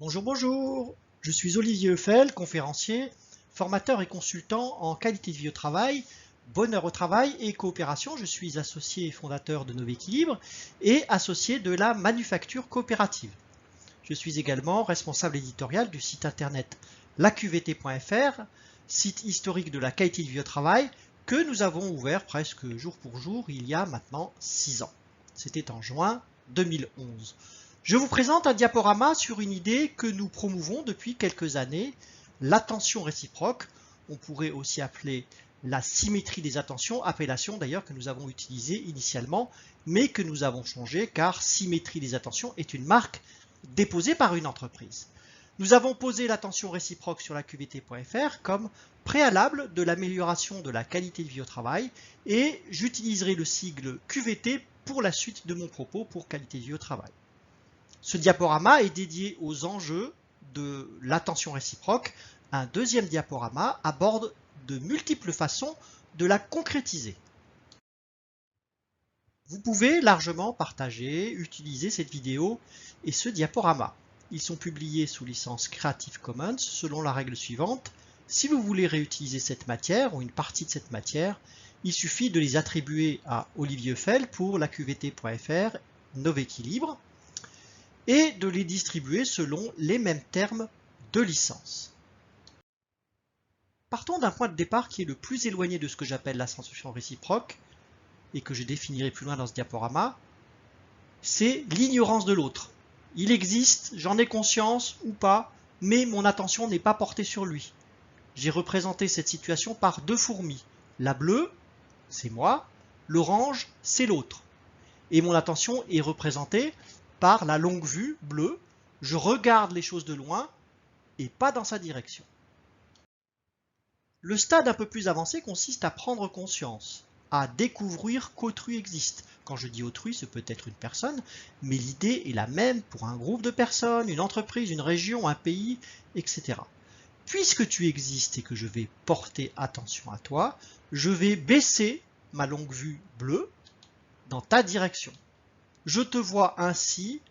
Bonjour, bonjour. Je suis Olivier Eufel, conférencier, formateur et consultant en qualité de vie au travail, bonheur au travail et coopération. Je suis associé et fondateur de Novéquilibre et associé de la Manufacture Coopérative. Je suis également responsable éditorial du site internet laqvt.fr, site historique de la qualité de vie au travail que nous avons ouvert presque jour pour jour il y a maintenant 6 ans. C'était en juin 2011. Je vous présente un diaporama sur une idée que nous promouvons depuis quelques années, l'attention réciproque. On pourrait aussi appeler la symétrie des attentions, appellation d'ailleurs que nous avons utilisée initialement, mais que nous avons changé car symétrie des attentions est une marque déposée par une entreprise. Nous avons posé l'attention réciproque sur laqvt.fr comme préalable de l'amélioration de la qualité de vie au travail et j'utiliserai le sigle QVT pour la suite de mon propos pour qualité de vie au travail. Ce diaporama est dédié aux enjeux de l'attention réciproque. Un deuxième diaporama aborde de multiples façons de la concrétiser. Vous pouvez largement partager, utiliser cette vidéo et ce diaporama. Ils sont publiés sous licence Creative Commons selon la règle suivante. Si vous voulez réutiliser cette matière ou une partie de cette matière, il suffit de les attribuer à Olivier Eufel pour laqvt.fr Novéquilibre et de les distribuer selon les mêmes termes de licence. Partons d'un point de départ qui est le plus éloigné de ce que j'appelle l'attention réciproque et que je définirai plus loin dans ce diaporama, c'est l'ignorance de l'autre. Il existe, j'en ai conscience ou pas, mais mon attention n'est pas portée sur lui. J'ai représenté cette situation par deux fourmis. La bleue, c'est moi, l'orange, c'est l'autre. Et mon attention est représentée par la longue vue bleue, je regarde les choses de loin et pas dans sa direction. Le stade un peu plus avancé consiste à prendre conscience, à découvrir qu'autrui existe. Quand je dis autrui, ce peut être une personne, mais l'idée est la même pour un groupe de personnes, une entreprise, une région, un pays, etc. Puisque tu existes et que je vais porter attention à toi, je vais baisser ma longue vue bleue dans ta direction. Je te vois ainsi,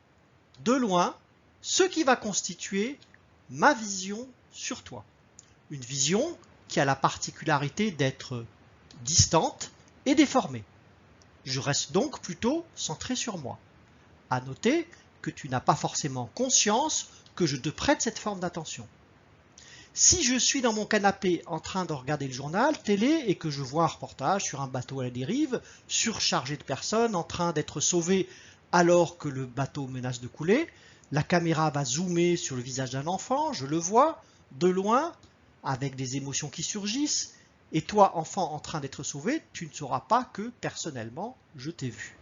de loin, ce qui va constituer ma vision sur toi. Une vision qui a la particularité d'être distante et déformée. Je reste donc plutôt centré sur moi. À noter que tu n'as pas forcément conscience que je te prête cette forme d'attention. Si je suis dans mon canapé en train de regarder le journal télé et que je vois un reportage sur un bateau à la dérive, surchargé de personnes en train d'être sauvées alors que le bateau menace de couler, la caméra va zoomer sur le visage d'un enfant, je le vois, de loin, avec des émotions qui surgissent, et toi, enfant en train d'être sauvé, tu ne sauras pas que, personnellement, je t'ai vu.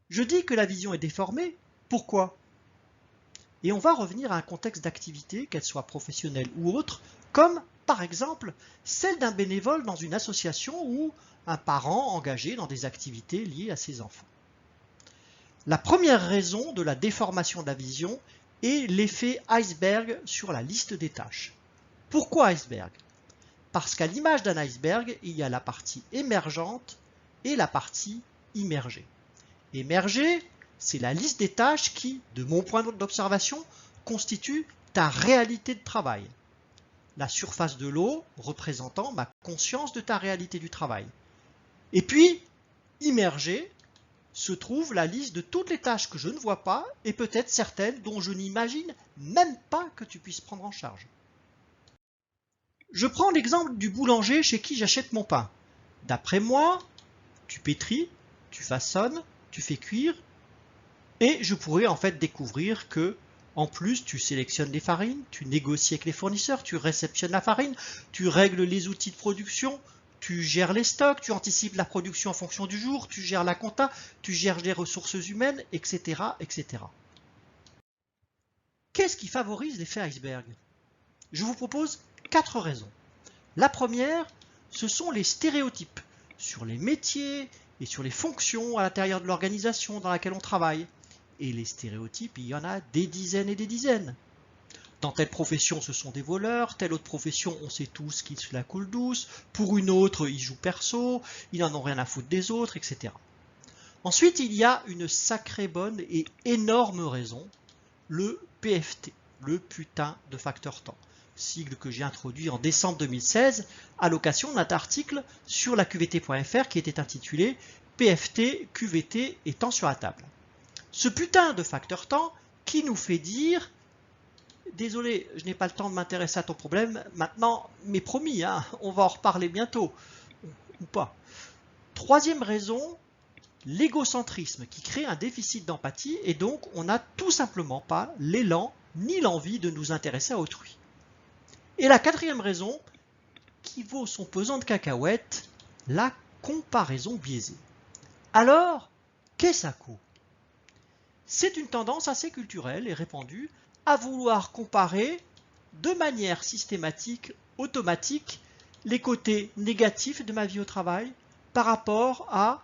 Je dis que la vision est déformée, pourquoi ? Et on va revenir à un contexte d'activité, qu'elle soit professionnelle ou autre, comme par exemple celle d'un bénévole dans une association ou un parent engagé dans des activités liées à ses enfants. La première raison de la déformation de la vision est l'effet iceberg sur la liste des tâches. Pourquoi iceberg ? Parce qu'à l'image d'un iceberg, il y a la partie émergente et la partie immergée. Émergée, c'est la liste des tâches qui, de mon point d'observation, constitue ta réalité de travail. La surface de l'eau représentant ma conscience de ta réalité du travail. Et puis, immergée, se trouve la liste de toutes les tâches que je ne vois pas et peut-être certaines dont je n'imagine même pas que tu puisses prendre en charge. Je prends l'exemple du boulanger chez qui j'achète mon pain. D'après moi, tu pétris, tu façonnes, tu fais cuire, et je pourrais en fait découvrir que, en plus, tu sélectionnes les farines, tu négocies avec les fournisseurs, tu réceptionnes la farine, tu règles les outils de production, tu gères les stocks, tu anticipes la production en fonction du jour, tu gères la compta, tu gères les ressources humaines, etc., etc. Qu'est-ce qui favorise l'effet iceberg ? Je vous propose 4 raisons. La première, ce sont les stéréotypes sur les métiers et sur les fonctions à l'intérieur de l'organisation dans laquelle on travaille. Et les stéréotypes, il y en a des dizaines et des dizaines. Dans telle profession, ce sont des voleurs, telle autre profession, on sait tous qu'ils se la coulent douce, pour une autre, ils jouent perso, ils n'en ont rien à foutre des autres, etc. Ensuite, il y a une sacrée bonne et énorme raison, le PFT, le putain de facteur temps, sigle que j'ai introduit en décembre 2016 à l'occasion d'un article sur la QVT.fr qui était intitulé PFT, QVT et temps sur la table. Ce putain de facteur temps qui nous fait dire désolé, je n'ai pas le temps de m'intéresser à ton problème maintenant, mais promis, hein, on va en reparler bientôt, ou pas. Troisième raison, l'égocentrisme qui crée un déficit d'empathie et donc on n'a tout simplement pas l'élan ni l'envie de nous intéresser à autrui. Et la quatrième raison, qui vaut son pesant de cacahuètes, la comparaison biaisée. Alors, qu'est-ce à quoi? C'est une tendance assez culturelle et répandue à vouloir comparer de manière systématique, automatique, les côtés négatifs de ma vie au travail par rapport à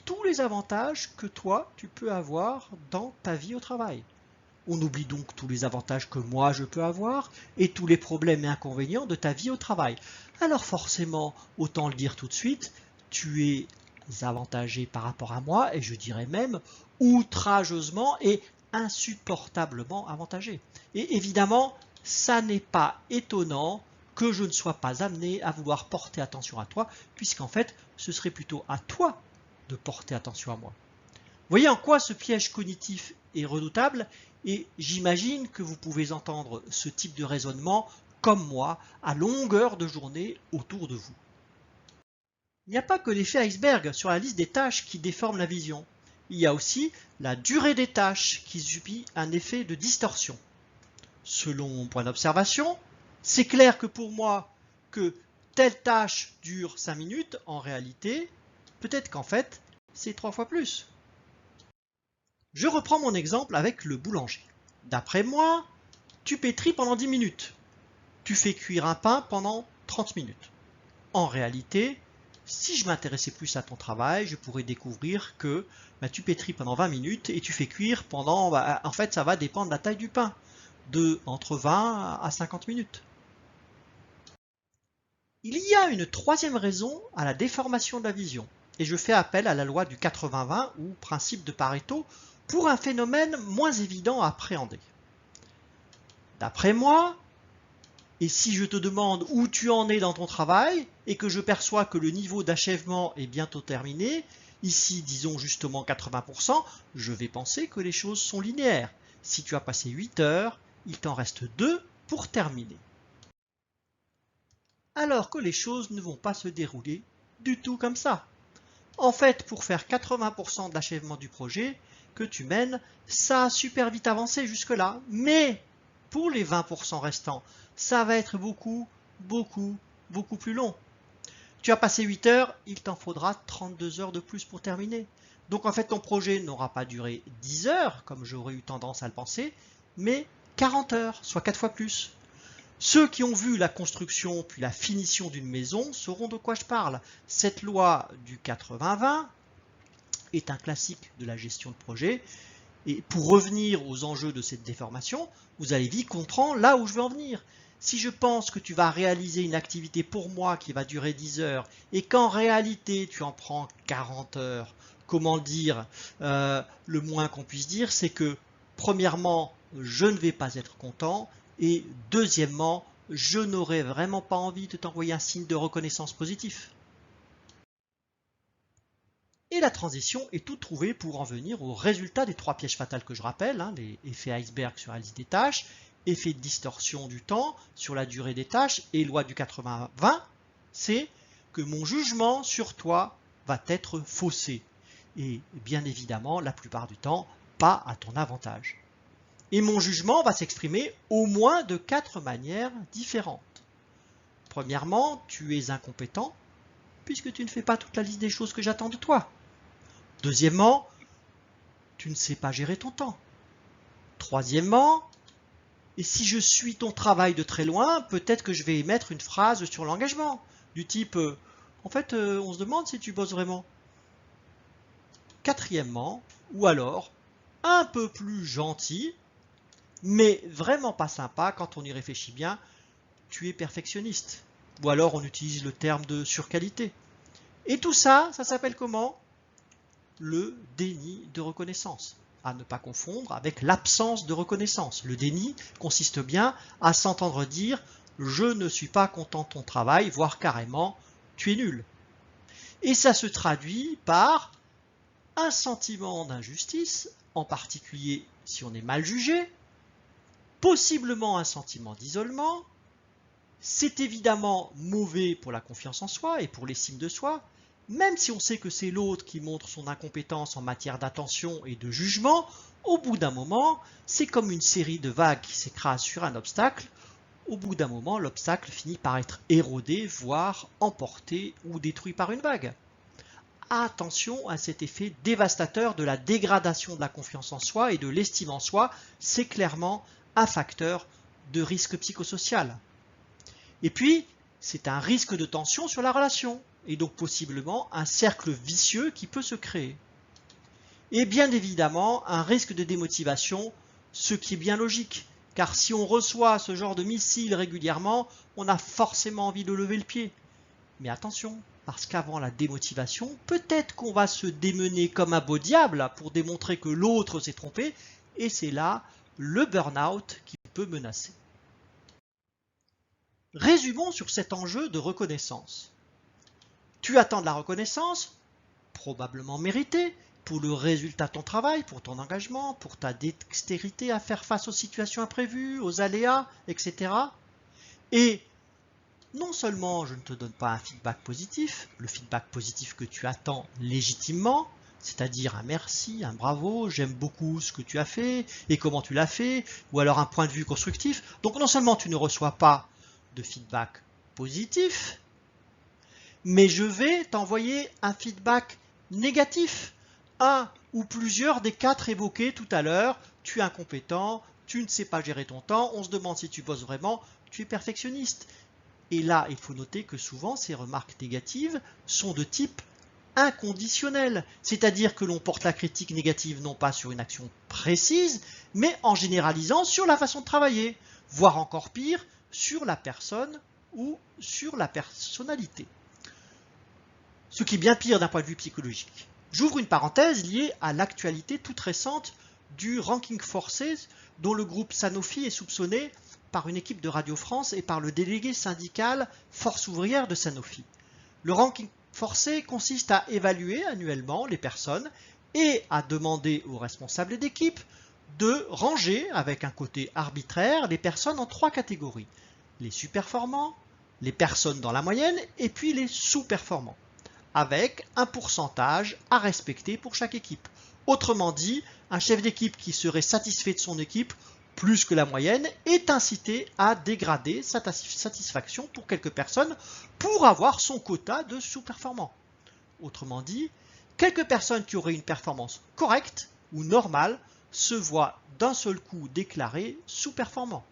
tous les avantages que toi, tu peux avoir dans ta vie au travail. On oublie donc tous les avantages que moi, je peux avoir et tous les problèmes et inconvénients de ta vie au travail. Alors forcément, autant le dire tout de suite, tu es avantagé par rapport à moi et je dirais même outrageusement et insupportablement avantagé. Et évidemment, ça n'est pas étonnant que je ne sois pas amené à vouloir porter attention à toi, puisqu'en fait, ce serait plutôt à toi de porter attention à moi. Voyez en quoi ce piège cognitif est redoutable et j'imagine que vous pouvez entendre ce type de raisonnement comme moi à longueur de journée autour de vous. Il n'y a pas que l'effet iceberg sur la liste des tâches qui déforme la vision. Il y a aussi la durée des tâches qui subit un effet de distorsion. Selon mon point d'observation, c'est clair que pour moi, que telle tâche dure 5 minutes, en réalité, peut-être qu'en fait, c'est 3 fois plus. Je reprends mon exemple avec le boulanger. D'après moi, tu pétris pendant 10 minutes. Tu fais cuire un pain pendant 30 minutes. En réalité, si je m'intéressais plus à ton travail, je pourrais découvrir que tu pétris pendant 20 minutes et tu fais cuire pendant... en fait, ça va dépendre de la taille du pain, entre 20 à 50 minutes. Il y a une troisième raison à la déformation de la vision, et je fais appel à la loi du 80-20 ou principe de Pareto pour un phénomène moins évident à appréhender. D'après moi, et si je te demande où tu en es dans ton travail et que je perçois que le niveau d'achèvement est bientôt terminé, ici disons justement 80%, je vais penser que les choses sont linéaires. Si tu as passé 8 heures, il t'en reste 2 pour terminer. Alors que les choses ne vont pas se dérouler du tout comme ça. En fait, pour faire 80% de l'achèvement du projet que tu mènes, ça a super vite avancé jusque-là, mais pour les 20% restants, ça va être beaucoup plus long. Tu as passé 8 heures, il t'en faudra 32 heures de plus pour terminer. Donc en fait, ton projet n'aura pas duré 10 heures, comme j'aurais eu tendance à le penser, mais 40 heures, soit 4 fois plus. Ceux qui ont vu la construction puis la finition d'une maison sauront de quoi je parle. Cette loi du 80-20 est un classique de la gestion de projet. Et pour revenir aux enjeux de cette déformation, vous allez vite comprendre là où je veux en venir. Si je pense que tu vas réaliser une activité pour moi qui va durer 10 heures et qu'en réalité tu en prends 40 heures, comment dire, le moins qu'on puisse dire, c'est que premièrement, je ne vais pas être content et deuxièmement, je n'aurai vraiment pas envie de t'envoyer un signe de reconnaissance positif. Et la transition est toute trouvée pour en venir au résultat des 3 pièges fatals que je rappelle, les effets iceberg sur la liste des tâches, effet de distorsion du temps sur la durée des tâches et loi du 80-20, c'est que mon jugement sur toi va être faussé. Et bien évidemment, la plupart du temps, pas à ton avantage. Et mon jugement va s'exprimer au moins de 4 manières différentes. Premièrement, tu es incompétent, puisque tu ne fais pas toute la liste des choses que j'attends de toi. Deuxièmement, tu ne sais pas gérer ton temps. Troisièmement, et si je suis ton travail de très loin, peut-être que je vais émettre une phrase sur l'engagement, du type en fait, on se demande si tu bosses vraiment. Quatrièmement, ou alors, un peu plus gentil, mais vraiment pas sympa quand on y réfléchit bien, tu es perfectionniste. Ou alors on utilise le terme de surqualité. Et tout ça, ça s'appelle comment? Le déni de reconnaissance. à ne pas confondre avec l'absence de reconnaissance. Le déni consiste bien à s'entendre dire « je ne suis pas content de ton travail », voire carrément « tu es nul ». Et ça se traduit par un sentiment d'injustice, en particulier si on est mal jugé, possiblement un sentiment d'isolement. C'est évidemment mauvais pour la confiance en soi et pour l'estime de soi, même si on sait que c'est l'autre qui montre son incompétence en matière d'attention et de jugement. Au bout d'un moment, c'est comme une série de vagues qui s'écrasent sur un obstacle. Au bout d'un moment, l'obstacle finit par être érodé, voire emporté ou détruit par une vague. Attention à cet effet dévastateur de la dégradation de la confiance en soi et de l'estime en soi, c'est clairement un facteur de risque psychosocial. Et puis, c'est un risque de tension sur la relation, et donc possiblement un cercle vicieux qui peut se créer. Et bien évidemment, un risque de démotivation, ce qui est bien logique, car si on reçoit ce genre de missile régulièrement, on a forcément envie de lever le pied. Mais attention, parce qu'avant la démotivation, peut-être qu'on va se démener comme un beau diable pour démontrer que l'autre s'est trompé, et c'est là le burn-out qui peut menacer. Résumons sur cet enjeu de reconnaissance. Tu attends de la reconnaissance, probablement méritée, pour le résultat de ton travail, pour ton engagement, pour ta dextérité à faire face aux situations imprévues, aux aléas, etc. Et non seulement je ne te donne pas un feedback positif, le feedback positif que tu attends légitimement, c'est-à-dire un merci, un bravo, j'aime beaucoup ce que tu as fait et comment tu l'as fait, ou alors un point de vue constructif. Donc non seulement tu ne reçois pas de feedback positif, mais je vais t'envoyer un feedback négatif. Un ou plusieurs des 4 évoqués tout à l'heure, tu es incompétent, tu ne sais pas gérer ton temps, on se demande si tu bosses vraiment, tu es perfectionniste. Et là, il faut noter que souvent, ces remarques négatives sont de type inconditionnel, c'est-à-dire que l'on porte la critique négative non pas sur une action précise, mais en généralisant sur la façon de travailler, voire encore pire, sur la personne ou sur la personnalité. Ce qui est bien pire d'un point de vue psychologique. J'ouvre une parenthèse liée à l'actualité toute récente du ranking forcé dont le groupe Sanofi est soupçonné par une équipe de Radio France et par le délégué syndical Force ouvrière de Sanofi. Le ranking forcé consiste à évaluer annuellement les personnes et à demander aux responsables d'équipe de ranger, avec un côté arbitraire, les personnes en 3 catégories. Les sous-performants, les personnes dans la moyenne et puis les sous-performants, avec un pourcentage à respecter pour chaque équipe. Autrement dit, un chef d'équipe qui serait satisfait de son équipe plus que la moyenne est incité à dégrader sa satisfaction pour quelques personnes pour avoir son quota de sous-performants. Autrement dit, quelques personnes qui auraient une performance correcte ou normale se voient d'un seul coup déclarées sous-performants.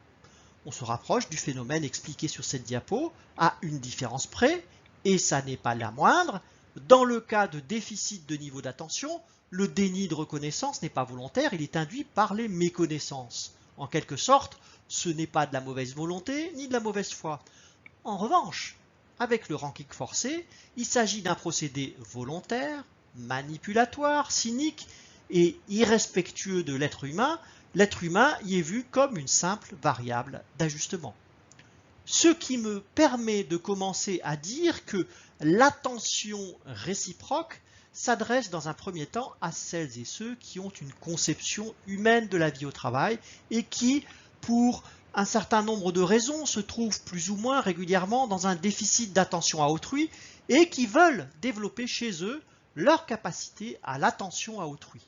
On se rapproche du phénomène expliqué sur cette diapo à une différence près, et ça n'est pas la moindre. Dans le cas de déficit de niveau d'attention, le déni de reconnaissance n'est pas volontaire, il est induit par les méconnaissances. En quelque sorte, ce n'est pas de la mauvaise volonté ni de la mauvaise foi. En revanche, avec le ranking forcé, il s'agit d'un procédé volontaire, manipulatoire, cynique et irrespectueux de l'être humain. L'être humain y est vu comme une simple variable d'ajustement. Ce qui me permet de commencer à dire que l'attention réciproque s'adresse dans un premier temps à celles et ceux qui ont une conception humaine de la vie au travail et qui, pour un certain nombre de raisons, se trouvent plus ou moins régulièrement dans un déficit d'attention à autrui et qui veulent développer chez eux leur capacité à l'attention à autrui.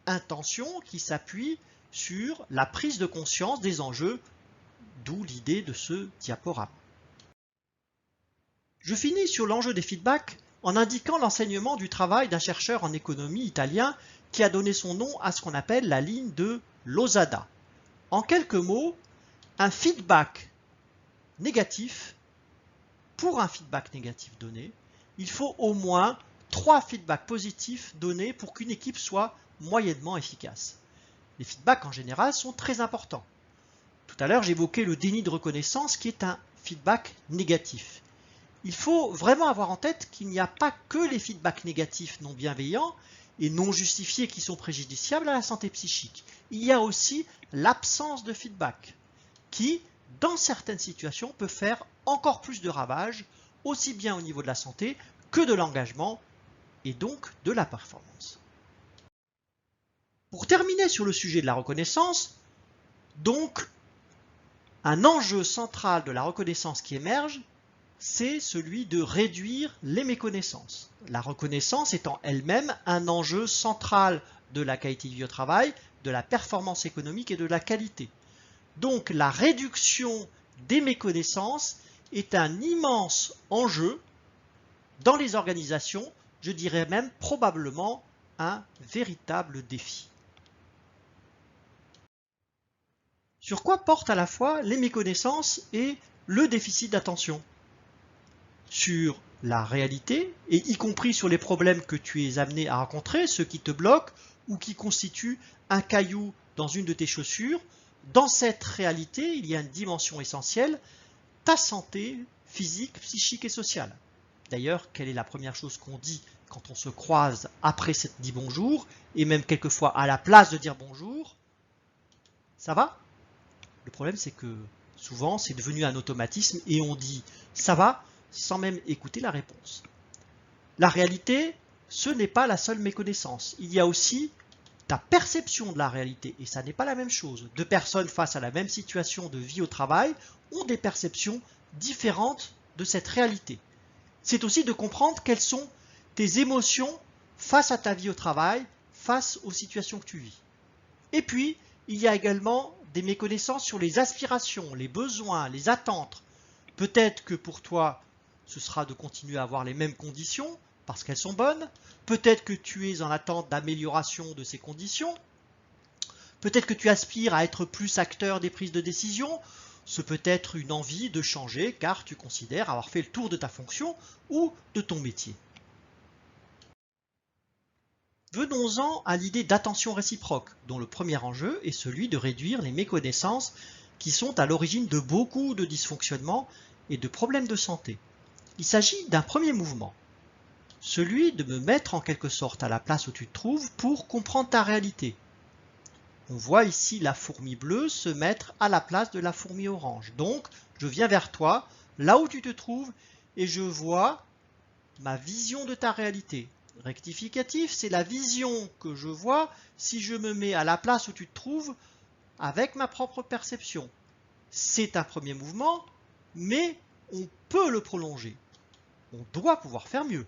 Intention qui s'appuie sur la prise de conscience des enjeux, d'où l'idée de ce diaporama. Je finis sur l'enjeu des feedbacks en indiquant l'enseignement du travail d'un chercheur en économie italien qui a donné son nom à ce qu'on appelle la ligne de Losada. En quelques mots, un feedback négatif, pour un feedback négatif donné, il faut au moins 3 feedbacks positifs donnés pour qu'une équipe soit moyennement efficace. Les feedbacks en général sont très importants. Tout à l'heure, j'évoquais le déni de reconnaissance qui est un feedback négatif. Il faut vraiment avoir en tête qu'il n'y a pas que les feedbacks négatifs non bienveillants, et non justifiées qui sont préjudiciables à la santé psychique. Il y a aussi l'absence de feedback qui, dans certaines situations, peut faire encore plus de ravages, aussi bien au niveau de la santé que de l'engagement et donc de la performance. Pour terminer sur le sujet de la reconnaissance, donc, un enjeu central de la reconnaissance qui émerge, c'est celui de réduire les méconnaissances. La reconnaissance étant elle-même un enjeu central de la qualité de vie au travail, de la performance économique et de la qualité. Donc la réduction des méconnaissances est un immense enjeu dans les organisations, je dirais même probablement un véritable défi. Sur quoi portent à la fois les méconnaissances et le déficit d'attention? Sur la réalité, et y compris sur les problèmes que tu es amené à rencontrer, ceux qui te bloquent ou qui constituent un caillou dans une de tes chaussures. Dans cette réalité, il y a une dimension essentielle, ta santé physique, psychique et sociale. D'ailleurs, quelle est la première chose qu'on dit quand on se croise après s'être dit bonjour, et même quelquefois à la place de dire bonjour? Ça va? Le problème, c'est que souvent, c'est devenu un automatisme et on dit « ça va » sans même écouter la réponse. La réalité, ce n'est pas la seule méconnaissance. Il y a aussi ta perception de la réalité et ça n'est pas la même chose. Deux personnes face à la même situation de vie au travail ont des perceptions différentes de cette réalité. C'est aussi de comprendre quelles sont tes émotions face à ta vie au travail, face aux situations que tu vis. Et puis, il y a également des méconnaissances sur les aspirations, les besoins, les attentes. Peut-être que pour toi, ce sera de continuer à avoir les mêmes conditions parce qu'elles sont bonnes. Peut-être que tu es en attente d'amélioration de ces conditions. Peut-être que tu aspires à être plus acteur des prises de décision. Ce peut être une envie de changer car tu considères avoir fait le tour de ta fonction ou de ton métier. Venons-en à l'idée d'attention réciproque, dont le premier enjeu est celui de réduire les méconnaissances qui sont à l'origine de beaucoup de dysfonctionnements et de problèmes de santé. Il s'agit d'un premier mouvement, celui de me mettre en quelque sorte à la place où tu te trouves pour comprendre ta réalité. On voit ici la fourmi bleue se mettre à la place de la fourmi orange. Donc, je viens vers toi, là où tu te trouves, et je vois ma vision de ta réalité. Rectificatif, c'est la vision que je vois si je me mets à la place où tu te trouves avec ma propre perception. C'est un premier mouvement, mais on peut le prolonger. On doit pouvoir faire mieux.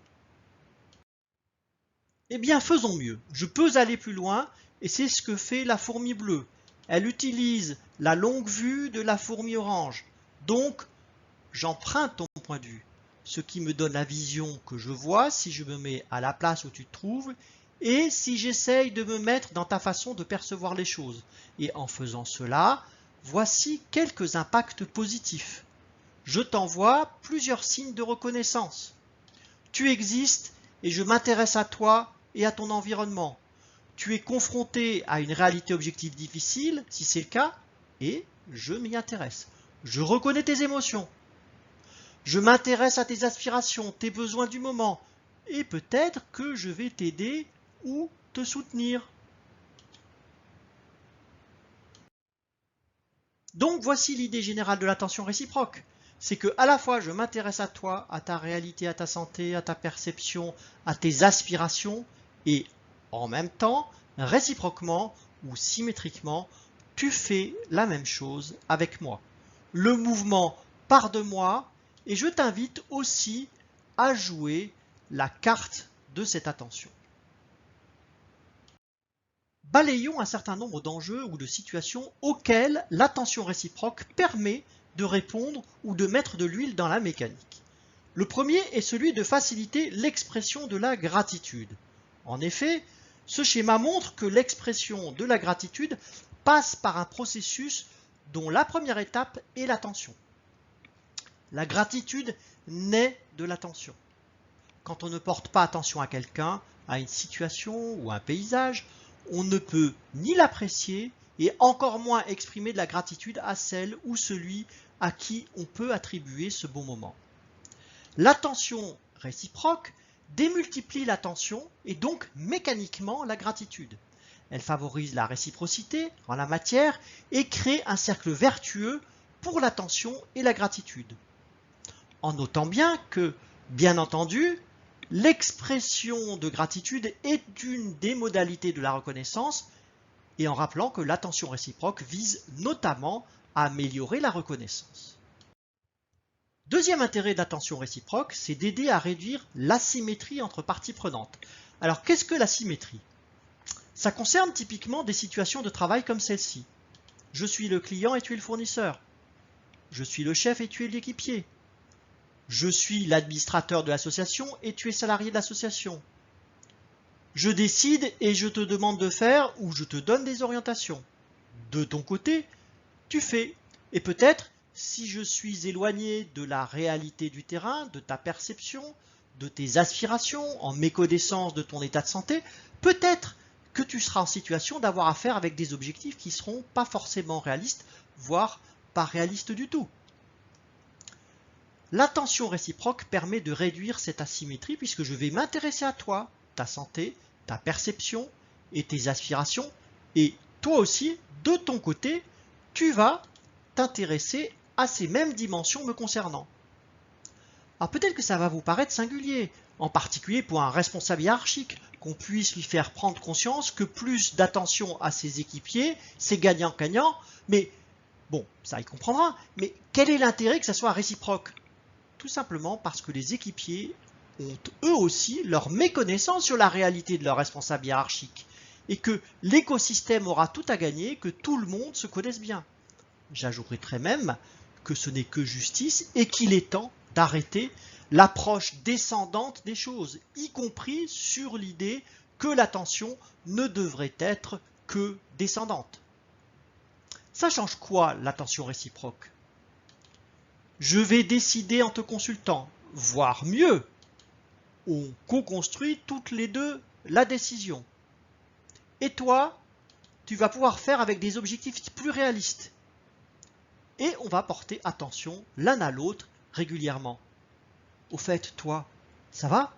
Eh bien, faisons mieux. Je peux aller plus loin et c'est ce que fait la fourmi bleue. Elle utilise la longue vue de la fourmi orange. Donc, j'emprunte ton point de vue. Ce qui me donne la vision que je vois si je me mets à la place où tu te trouves et si j'essaye de me mettre dans ta façon de percevoir les choses. Et en faisant cela, voici quelques impacts positifs. Je t'envoie plusieurs signes de reconnaissance. Tu existes et je m'intéresse à toi et à ton environnement. Tu es confronté à une réalité objective difficile, si c'est le cas, et je m'y intéresse. Je reconnais tes émotions. Je m'intéresse à tes aspirations, tes besoins du moment, et peut-être que je vais t'aider ou te soutenir. Donc voici l'idée générale de l'attention réciproque. C'est que à la fois je m'intéresse à toi, à ta réalité, à ta santé, à ta perception, à tes aspirations, et en même temps, réciproquement ou symétriquement, tu fais la même chose avec moi. Le mouvement part de moi et je t'invite aussi à jouer la carte de cette attention. Balayons un certain nombre d'enjeux ou de situations auxquelles l'attention réciproque permet de répondre ou de mettre de l'huile dans la mécanique. Le premier est celui de faciliter l'expression de la gratitude. En effet, ce schéma montre que l'expression de la gratitude passe par un processus dont la première étape est l'attention. La gratitude naît de l'attention. Quand on ne porte pas attention à quelqu'un, à une situation ou à un paysage, on ne peut ni l'apprécier et encore moins exprimer de la gratitude à celle ou celui à qui on peut attribuer ce bon moment. L'attention réciproque démultiplie l'attention et donc mécaniquement la gratitude. Elle favorise la réciprocité en la matière et crée un cercle vertueux pour l'attention et la gratitude. En notant bien que, bien entendu, l'expression de gratitude est une des modalités de la reconnaissance et en rappelant que l'attention réciproque vise notamment à améliorer la reconnaissance. Deuxième intérêt de l'attention réciproque, c'est d'aider à réduire l'asymétrie entre parties prenantes. Alors qu'est-ce que l'asymétrie? Ça concerne typiquement des situations de travail comme celle-ci. Je suis le client et tu es le fournisseur. Je suis le chef et tu es l'équipier. Je suis l'administrateur de l'association et tu es salarié de l'association. Je décide et je te demande de faire ou je te donne des orientations. De ton côté, tu fais. Et peut-être, si je suis éloigné de la réalité du terrain, de ta perception, de tes aspirations, en méconnaissance de ton état de santé, peut-être que tu seras en situation d'avoir affaire avec des objectifs qui ne seront pas forcément réalistes, voire pas réalistes du tout. L'attention réciproque permet de réduire cette asymétrie puisque je vais m'intéresser à toi, ta santé, ta perception et tes aspirations. Et toi aussi, de ton côté, tu vas t'intéresser à ces mêmes dimensions me concernant. Alors peut-être que ça va vous paraître singulier, en particulier pour un responsable hiérarchique, qu'on puisse lui faire prendre conscience que plus d'attention à ses équipiers, c'est gagnant-gagnant, mais bon, ça il comprendra, mais quel est l'intérêt que ça soit réciproque? Tout simplement parce que les équipiers ont eux aussi leur méconnaissance sur la réalité de leur responsable hiérarchique et que l'écosystème aura tout à gagner, que tout le monde se connaisse bien. J'ajouterai même que ce n'est que justice et qu'il est temps d'arrêter l'approche descendante des choses, y compris sur l'idée que l'attention ne devrait être que descendante. Ça change quoi l'attention réciproque? Je vais décider en te consultant, voire mieux, on co-construit toutes les deux la décision. Et toi, tu vas pouvoir faire avec des objectifs plus réalistes. Et on va porter attention l'un à l'autre régulièrement. Au fait, toi, ça va?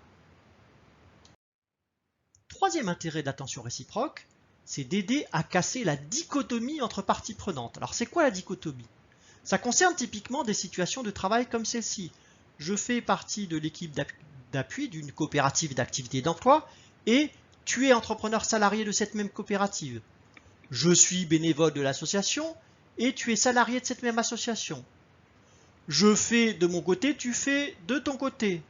Troisième intérêt de l'attention réciproque, c'est d'aider à casser la dichotomie entre parties prenantes. Alors c'est quoi la dichotomie? Ça concerne typiquement des situations de travail comme celle-ci. Je fais partie de l'équipe d'appui d'une coopérative d'activité d'emploi et tu es entrepreneur salarié de cette même coopérative. Je suis bénévole de l'association et tu es salarié de cette même association. Je fais de mon côté, tu fais de ton côté.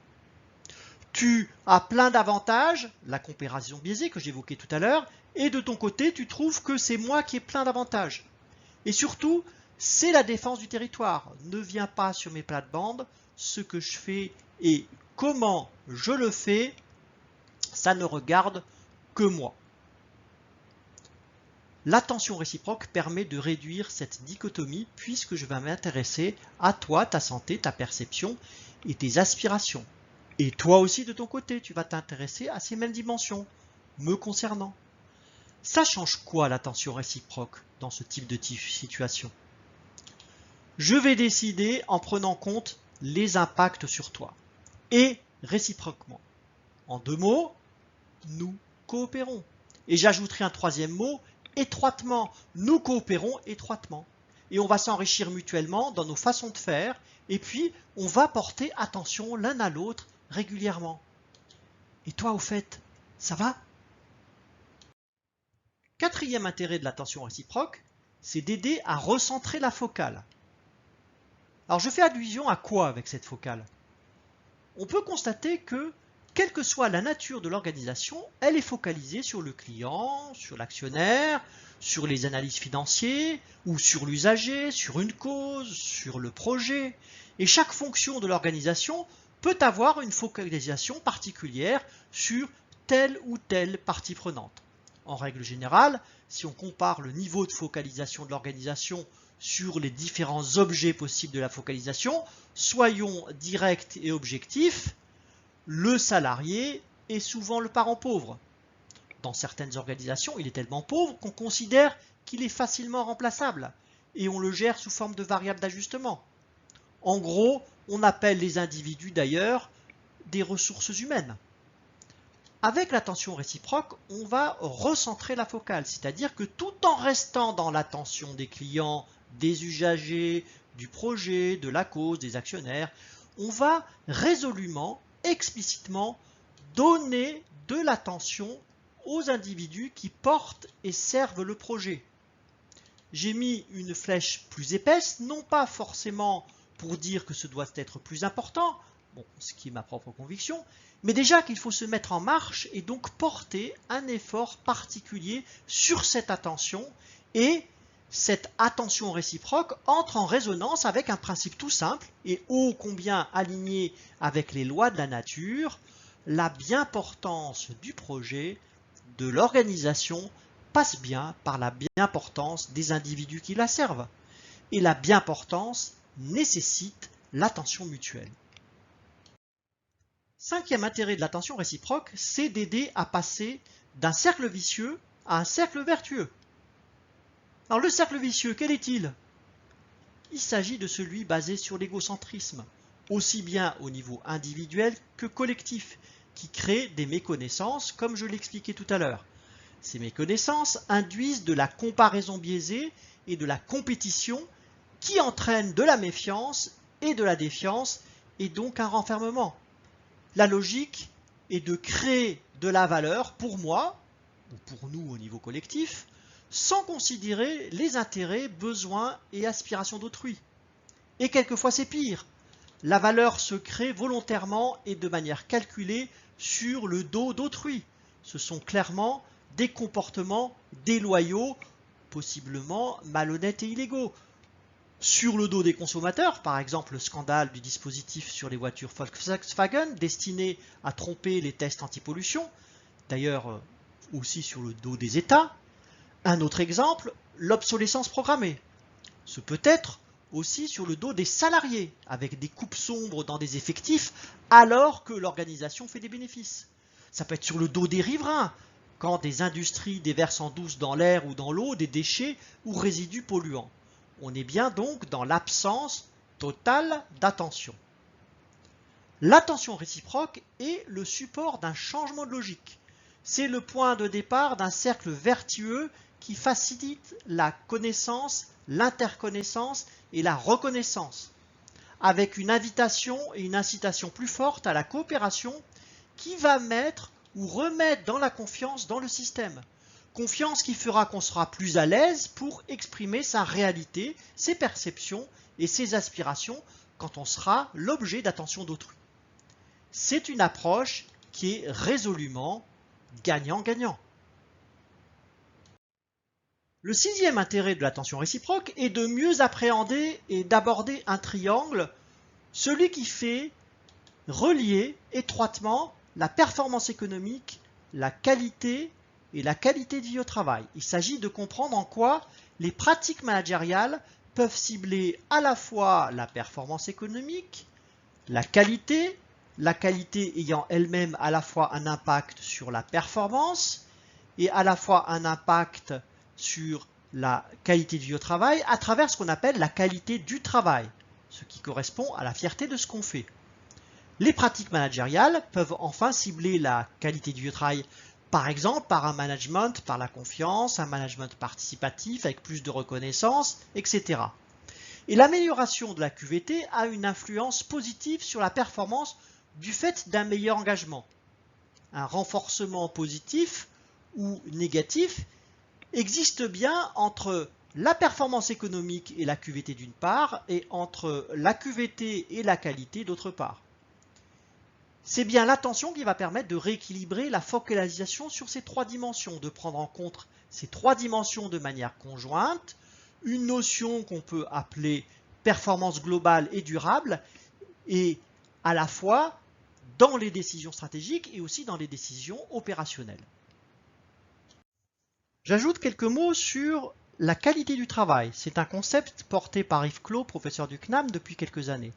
Tu as plein d'avantages, la comparaison biaisée que j'évoquais tout à l'heure, et de ton côté, tu trouves que c'est moi qui ai plein d'avantages. Et surtout, c'est la défense du territoire. Ne viens pas sur mes plates-bandes. Ce que je fais et comment je le fais, ça ne regarde que moi. L'attention réciproque permet de réduire cette dichotomie puisque je vais m'intéresser à toi, ta santé, ta perception et tes aspirations. Et toi aussi de ton côté, tu vas t'intéresser à ces mêmes dimensions, me concernant. Ça change quoi l'attention réciproque dans ce type de situation? Je vais décider en prenant compte les impacts sur toi et réciproquement. En deux mots, nous coopérons. Et j'ajouterai un troisième mot, étroitement. Nous coopérons étroitement. Et on va s'enrichir mutuellement dans nos façons de faire et puis on va porter attention l'un à l'autre régulièrement. Et toi, au fait, ça va? Quatrième intérêt de l'attention réciproque, c'est d'aider à recentrer la focale. Alors je fais allusion à quoi avec cette focale? On peut constater que, quelle que soit la nature de l'organisation, elle est focalisée sur le client, sur l'actionnaire, sur les analyses financières, ou sur l'usager, sur une cause, sur le projet. Et chaque fonction de l'organisation peut avoir une focalisation particulière sur telle ou telle partie prenante. En règle générale, si on compare le niveau de focalisation de l'organisation sur les différents objets possibles de la focalisation, soyons directs et objectifs, le salarié est souvent le parent pauvre. Dans certaines organisations, il est tellement pauvre qu'on considère qu'il est facilement remplaçable et on le gère sous forme de variable d'ajustement. En gros, on appelle les individus d'ailleurs des ressources humaines. Avec l'attention réciproque, on va recentrer la focale, c'est-à-dire que tout en restant dans l'attention des clients, des usagers, du projet, de la cause, des actionnaires, on va résolument, explicitement donner de l'attention aux individus qui portent et servent le projet. J'ai mis une flèche plus épaisse, non pas forcément pour dire que ce doit être plus important, bon, ce qui est ma propre conviction, mais déjà qu'il faut se mettre en marche et donc porter un effort particulier sur cette attention, et cette attention réciproque entre en résonance avec un principe tout simple et ô combien aligné avec les lois de la nature: la bien-portance du projet, de l'organisation, passe bien par la bien-portance des individus qui la servent. Et la bien-portance nécessite l'attention mutuelle. Cinquième intérêt de l'attention réciproque, c'est d'aider à passer d'un cercle vicieux à un cercle vertueux. Alors le cercle vicieux, quel est-il? Il s'agit de celui basé sur l'égocentrisme, aussi bien au niveau individuel que collectif, qui crée des méconnaissances, comme je l'expliquais tout à l'heure. Ces méconnaissances induisent de la comparaison biaisée et de la compétition qui entraînent de la méfiance et de la défiance, et donc un renfermement. La logique est de créer de la valeur pour moi, ou pour nous au niveau collectif, sans considérer les intérêts, besoins et aspirations d'autrui. Et quelquefois c'est pire. La valeur se crée volontairement et de manière calculée sur le dos d'autrui. Ce sont clairement des comportements déloyaux, possiblement malhonnêtes et illégaux. Sur le dos des consommateurs, par exemple le scandale du dispositif sur les voitures Volkswagen destiné à tromper les tests anti-pollution, d'ailleurs aussi sur le dos des États. Un autre exemple, l'obsolescence programmée. Ce peut être aussi sur le dos des salariés, avec des coupes sombres dans des effectifs alors que l'organisation fait des bénéfices. Ça peut être sur le dos des riverains, quand des industries déversent en douce dans l'air ou dans l'eau des déchets ou résidus polluants. On est bien donc dans l'absence totale d'attention. L'attention réciproque est le support d'un changement de logique. C'est le point de départ d'un cercle vertueux qui facilite la connaissance, l'interconnaissance et la reconnaissance, avec une invitation et une incitation plus forte à la coopération qui va mettre ou remettre dans la confiance dans le système. Confiance qui fera qu'on sera plus à l'aise pour exprimer sa réalité, ses perceptions et ses aspirations quand on sera l'objet d'attention d'autrui. C'est une approche qui est résolument gagnant-gagnant. Le sixième intérêt de l'attention réciproque est de mieux appréhender et d'aborder un triangle, celui qui fait relier étroitement la performance économique, la qualité et la qualité de vie au travail. Il s'agit de comprendre en quoi les pratiques managériales peuvent cibler à la fois la performance économique, la qualité ayant elle-même à la fois un impact sur la performance et à la fois un impact sur la qualité de vie au travail à travers ce qu'on appelle la qualité du travail, ce qui correspond à la fierté de ce qu'on fait. Les pratiques managériales peuvent enfin cibler la qualité du travail, par exemple par un management, par la confiance, un management participatif avec plus de reconnaissance, etc. Et l'amélioration de la QVT a une influence positive sur la performance du fait d'un meilleur engagement. Un renforcement positif ou négatif existe bien entre la performance économique et la QVT d'une part, et entre la QVT et la qualité d'autre part. C'est bien l'attention qui va permettre de rééquilibrer la focalisation sur ces trois dimensions, de prendre en compte ces trois dimensions de manière conjointe, une notion qu'on peut appeler performance globale et durable, et à la fois dans les décisions stratégiques et aussi dans les décisions opérationnelles. J'ajoute quelques mots sur la qualité du travail. C'est un concept porté par Yves Clos, professeur du CNAM depuis quelques années.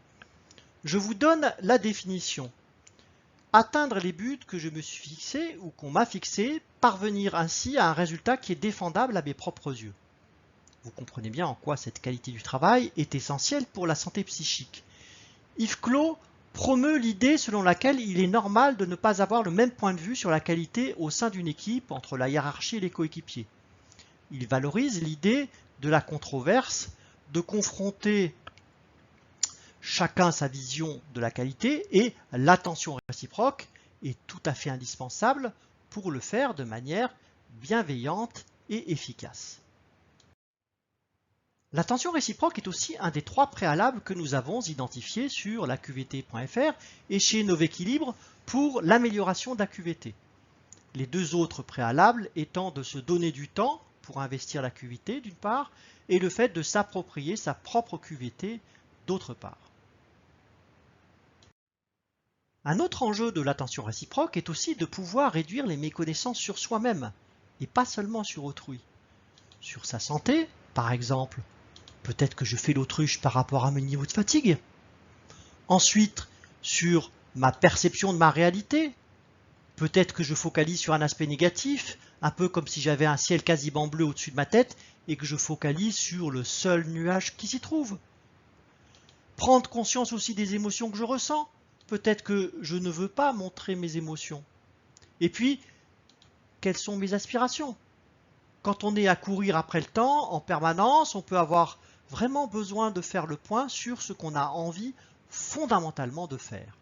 Je vous donne la définition. Atteindre les buts que je me suis fixés ou qu'on m'a fixés, parvenir ainsi à un résultat qui est défendable à mes propres yeux. Vous comprenez bien en quoi cette qualité du travail est essentielle pour la santé psychique. Yves Clos promeut l'idée selon laquelle il est normal de ne pas avoir le même point de vue sur la qualité au sein d'une équipe entre la hiérarchie et les coéquipiers. Il valorise l'idée de la controverse, de confronter chacun sa vision de la qualité, et l'attention réciproque est tout à fait indispensable pour le faire de manière bienveillante et efficace. L'attention réciproque est aussi un des 3 préalables que nous avons identifiés sur la QVT.fr et chez Novequilibre pour l'amélioration de la QVT. Les 2 autres préalables étant de se donner du temps pour investir la QVT d'une part, et le fait de s'approprier sa propre QVT d'autre part. Un autre enjeu de l'attention réciproque est aussi de pouvoir réduire les méconnaissances sur soi-même, et pas seulement sur autrui. Sur sa santé, par exemple, peut-être que je fais l'autruche par rapport à mon niveau de fatigue. Ensuite, sur ma perception de ma réalité, peut-être que je focalise sur un aspect négatif, un peu comme si j'avais un ciel quasiment bleu au-dessus de ma tête et que je focalise sur le seul nuage qui s'y trouve. Prendre conscience aussi des émotions que je ressens. Peut-être que je ne veux pas montrer mes émotions. Et puis, quelles sont mes aspirations? Quand on est à courir après le temps en permanence, on peut avoir vraiment besoin de faire le point sur ce qu'on a envie fondamentalement de faire.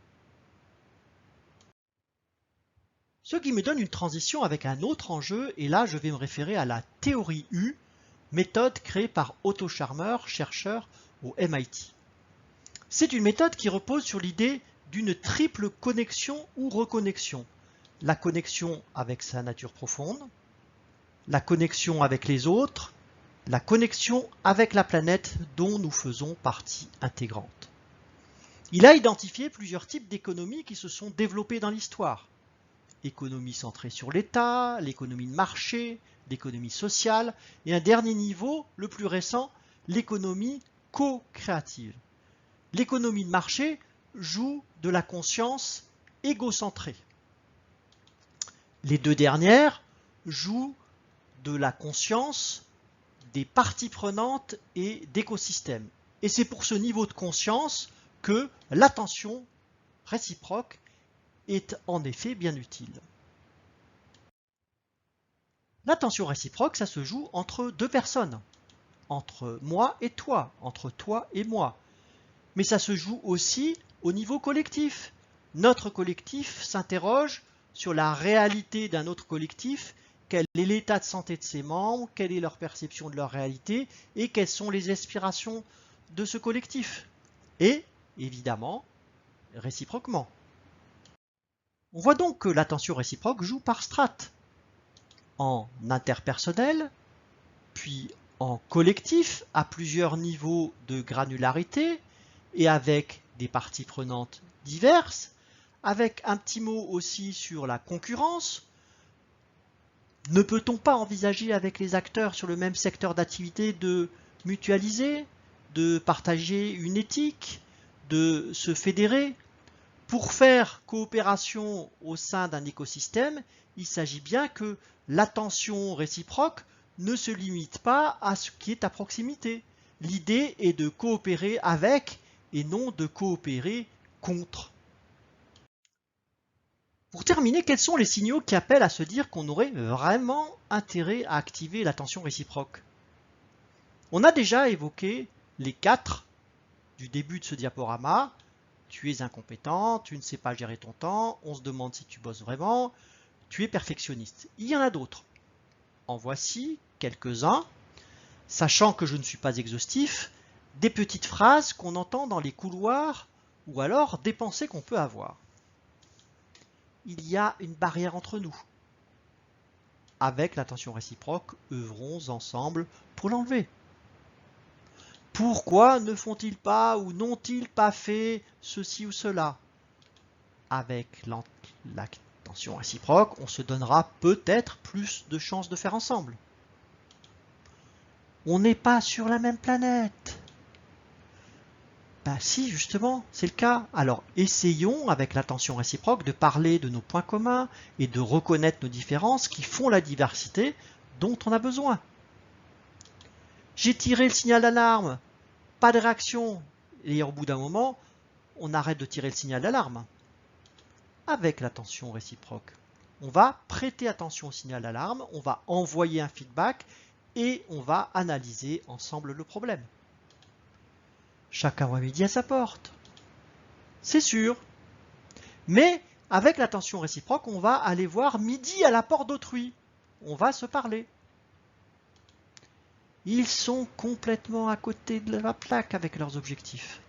Ce qui me donne une transition avec un autre enjeu, et là je vais me référer à la théorie U, méthode créée par Otto Scharmer, chercheur au MIT. C'est une méthode qui repose sur l'idée d'une triple connexion ou reconnexion. La connexion avec sa nature profonde, la connexion avec les autres, la connexion avec la planète dont nous faisons partie intégrante. Il a identifié plusieurs types d'économies qui se sont développées dans l'histoire. Économie centrée sur l'État, l'économie de marché, l'économie sociale, et un dernier niveau, le plus récent, l'économie co-créative. L'économie de marché joue de la conscience égocentrée. Les 2 dernières jouent de la conscience des parties prenantes et d'écosystèmes. Et c'est pour ce niveau de conscience que l'attention réciproque est en effet bien utile. L'attention réciproque, ça se joue entre 2 personnes, entre moi et toi, entre toi et moi. Mais ça se joue aussi au niveau collectif. Notre collectif s'interroge sur la réalité d'un autre collectif, quel est l'état de santé de ses membres, quelle est leur perception de leur réalité et quelles sont les aspirations de ce collectif. Et, évidemment, réciproquement. On voit donc que l'attention réciproque joue par strates, en interpersonnel, puis en collectif à plusieurs niveaux de granularité et avec des parties prenantes diverses, avec un petit mot aussi sur la concurrence. Ne peut-on pas envisager avec les acteurs sur le même secteur d'activité de mutualiser, de partager une éthique, de se fédérer? Pour faire coopération au sein d'un écosystème, il s'agit bien que l'attention réciproque ne se limite pas à ce qui est à proximité. L'idée est de coopérer avec et non de coopérer contre. Pour terminer, quels sont les signaux qui appellent à se dire qu'on aurait vraiment intérêt à activer l'attention réciproque? On a déjà évoqué les 4 du début de ce diaporama. Tu es incompétent, tu ne sais pas gérer ton temps, on se demande si tu bosses vraiment, tu es perfectionniste. Il y en a d'autres. En voici quelques-uns, sachant que je ne suis pas exhaustif, des petites phrases qu'on entend dans les couloirs ou alors des pensées qu'on peut avoir. Il y a une barrière entre nous. Avec l'attention réciproque, œuvrons ensemble pour l'enlever. Pourquoi ne font-ils pas ou n'ont-ils pas fait ceci ou cela? Avec l'attention réciproque, on se donnera peut-être plus de chances de faire ensemble. On n'est pas sur la même planète. Ben si, justement, c'est le cas. Alors essayons, avec l'attention réciproque, de parler de nos points communs et de reconnaître nos différences qui font la diversité dont on a besoin. J'ai tiré le signal d'alarme, pas de réaction, et au bout d'un moment, on arrête de tirer le signal d'alarme. Avec l'attention réciproque, on va prêter attention au signal d'alarme, on va envoyer un feedback et on va analyser ensemble le problème. Chacun voit midi à sa porte. C'est sûr. Mais avec l'attention réciproque, on va aller voir midi à la porte d'autrui. On va se parler. Ils sont complètement à côté de la plaque avec leurs objectifs.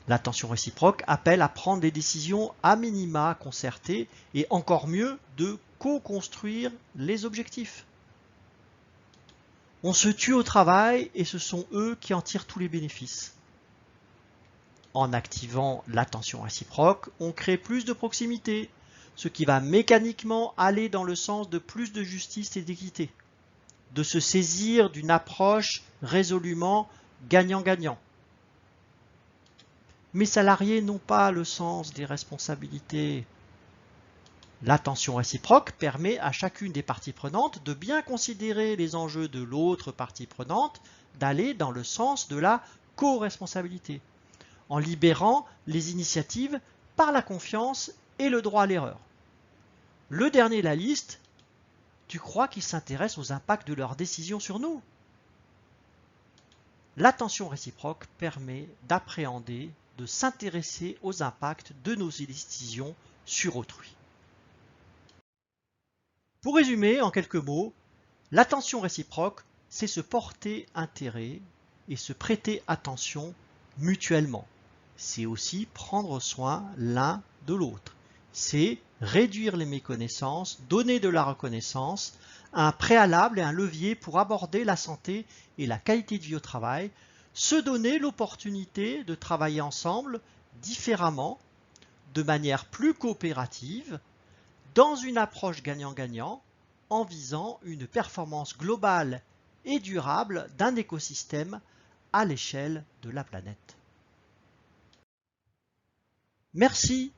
L'attention réciproque appelle à prendre des décisions à minima concertées et encore mieux de co-construire les objectifs. On se tue au travail et ce sont eux qui en tirent tous les bénéfices. En activant l'attention réciproque, on crée plus de proximité, ce qui va mécaniquement aller dans le sens de plus de justice et d'équité, de se saisir d'une approche résolument gagnant-gagnant. Mes salariés n'ont pas le sens des responsabilités. L'attention réciproque permet à chacune des parties prenantes de bien considérer les enjeux de l'autre partie prenante, d'aller dans le sens de la co-responsabilité, en libérant les initiatives par la confiance et le droit à l'erreur. Le dernier de la liste, tu crois qu'ils s'intéressent aux impacts de leurs décisions sur nous? L'attention réciproque permet d'appréhender, de s'intéresser aux impacts de nos décisions sur autrui. Pour résumer en quelques mots, l'attention réciproque, c'est se porter intérêt et se prêter attention mutuellement. C'est aussi prendre soin l'un de l'autre. C'est réduire les méconnaissances, donner de la reconnaissance, un préalable et un levier pour aborder la santé et la qualité de vie au travail, se donner l'opportunité de travailler ensemble différemment, de manière plus coopérative, dans une approche gagnant-gagnant, en visant une performance globale et durable d'un écosystème à l'échelle de la planète. Merci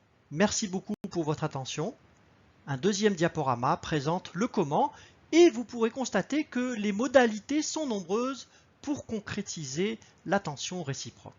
beaucoup pour votre attention. Un deuxième diaporama présente le comment et vous pourrez constater que les modalités sont nombreuses pour concrétiser l'attention réciproque.